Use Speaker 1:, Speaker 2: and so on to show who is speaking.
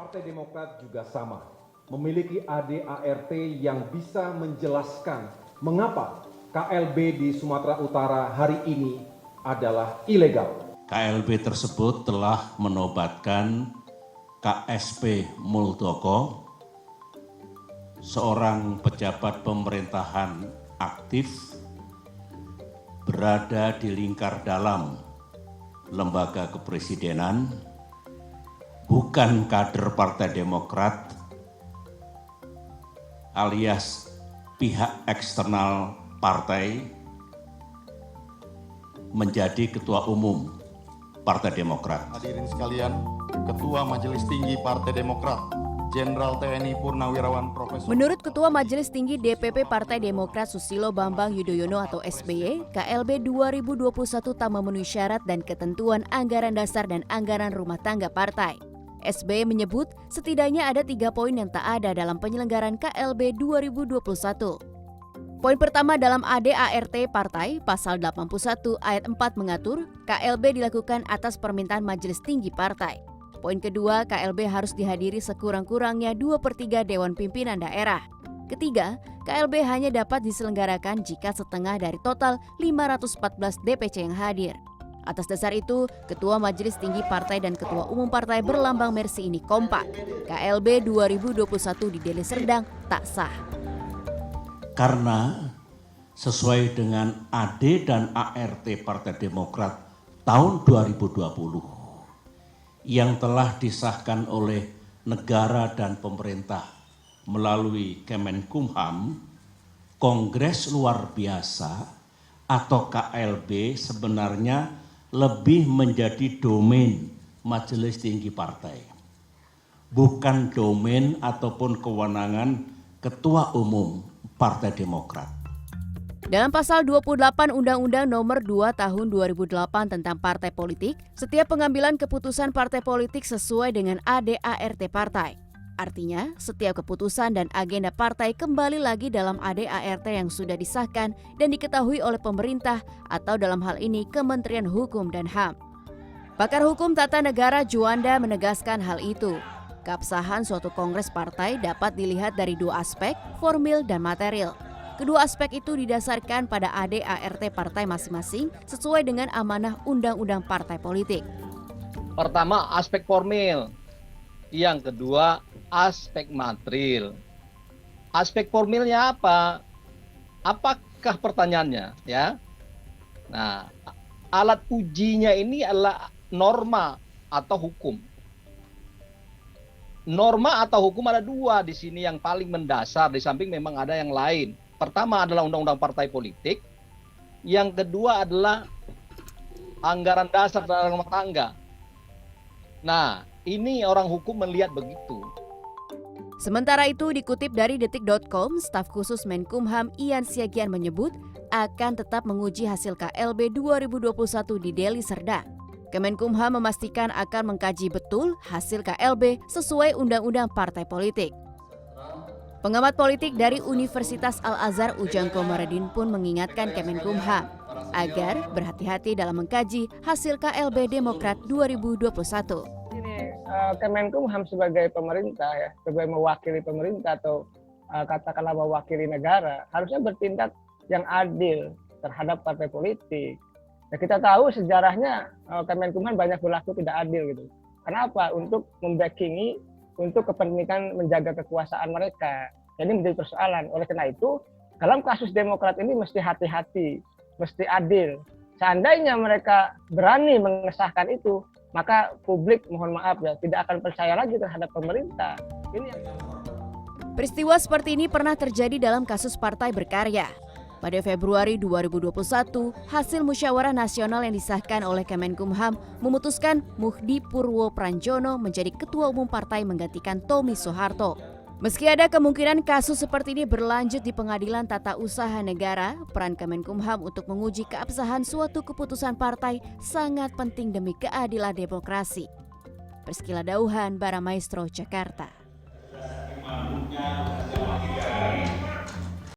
Speaker 1: Partai Demokrat juga sama, memiliki AD/ART yang bisa menjelaskan mengapa KLB di Sumatera Utara hari ini adalah ilegal.
Speaker 2: KLB tersebut telah menobatkan KSP Muldoko, seorang pejabat pemerintahan aktif berada di lingkar dalam lembaga kepresidenan, bukan kader Partai Demokrat alias pihak eksternal partai, menjadi Ketua Umum Partai Demokrat.
Speaker 3: Hadirin sekalian, Ketua Majelis Tinggi Partai Demokrat, Jenderal TNI Purnawirawan Profesor.
Speaker 4: Menurut Ketua Majelis Tinggi DPP Partai Demokrat Susilo Bambang Yudhoyono atau SBY, KLB 2021 tak memenuhi syarat dan ketentuan anggaran dasar dan anggaran rumah tangga partai. SBY menyebut setidaknya ada 3 poin yang tak ada dalam penyelenggaraan KLB 2021. Poin pertama dalam AD/ART partai, pasal 81 ayat 4 mengatur KLB dilakukan atas permintaan Majelis Tinggi Partai. Poin kedua, KLB harus dihadiri sekurang-kurangnya 2/3 Dewan Pimpinan Daerah. Ketiga, KLB hanya dapat diselenggarakan jika setengah dari total 514 DPC yang hadir. Atas dasar itu, Ketua Majelis Tinggi Partai dan Ketua Umum Partai berlambang Mersi ini kompak. KLB 2021 di Deli Serdang tak sah.
Speaker 2: Karena sesuai dengan AD dan ART Partai Demokrat tahun 2020 yang telah disahkan oleh negara dan pemerintah melalui Kemenkumham, Kongres Luar Biasa atau KLB sebenarnya lebih menjadi domain Majelis Tinggi Partai, bukan domain ataupun kewenangan Ketua Umum Partai Demokrat.
Speaker 4: Dalam pasal 28 Undang-Undang Nomor 2 Tahun 2008 tentang Partai Politik, setiap pengambilan keputusan partai politik sesuai dengan AD/ART partai. Artinya, setiap keputusan dan agenda partai kembali lagi dalam AD/ART yang sudah disahkan dan diketahui oleh pemerintah atau dalam hal ini Kementerian Hukum dan HAM. Pakar Hukum Tata Negara Juanda menegaskan hal itu. Keabsahan suatu kongres partai dapat dilihat dari 2 aspek, formil dan material. Kedua aspek itu didasarkan pada AD/ART partai masing-masing sesuai dengan amanah Undang-Undang Partai Politik.
Speaker 5: Pertama, aspek formil. Yang kedua, aspek material. Aspek formilnya apa? Apakah pertanyaannya? Ya. Nah, alat ujinya ini adalah norma atau hukum. Norma atau hukum ada 2 di sini yang paling mendasar, di samping memang ada yang lain. Pertama adalah Undang-Undang Partai Politik, yang kedua adalah anggaran dasar dan rumah tangga. Nah, ini orang hukum melihat begitu.
Speaker 4: Sementara itu dikutip dari detik.com, staf khusus Menkumham Ian Siagian menyebut akan tetap menguji hasil KLB 2021 di Deli Serdang. Kemenkumham memastikan akan mengkaji betul hasil KLB sesuai Undang-Undang Partai Politik. Pengamat politik dari Universitas Al-Azhar Ujang Komarudin pun mengingatkan Kemenkumham agar berhati-hati dalam mengkaji hasil KLB Demokrat 2021.
Speaker 6: Kemenkumham sebagai pemerintah ya, sebagai mewakili pemerintah atau katakanlah mewakili negara, harusnya bertindak yang adil terhadap partai politik. Ya, kita tahu sejarahnya Kemenkumham banyak berlaku tidak adil gitu. Kenapa? Untuk membackingi untuk kepentingan menjaga kekuasaan mereka. Jadi menjadi persoalan. Oleh karena itu, dalam kasus Demokrat ini mesti hati-hati, mesti adil. Seandainya mereka berani mengesahkan itu, maka publik mohon maaf ya tidak akan percaya lagi terhadap pemerintah.
Speaker 4: Peristiwa seperti ini pernah terjadi dalam kasus Partai Berkarya. Pada Februari 2021, hasil musyawarah nasional yang disahkan oleh Kemenkumham memutuskan Muhdi Purwo Pranjono menjadi Ketua Umum Partai menggantikan Tommy Soeharto. Meski ada kemungkinan kasus seperti ini berlanjut di Pengadilan Tata Usaha Negara, peran Kemenkumham untuk menguji keabsahan suatu keputusan partai sangat penting demi keadilan demokrasi. Priscila Dauhan, Baramaestro, Jakarta.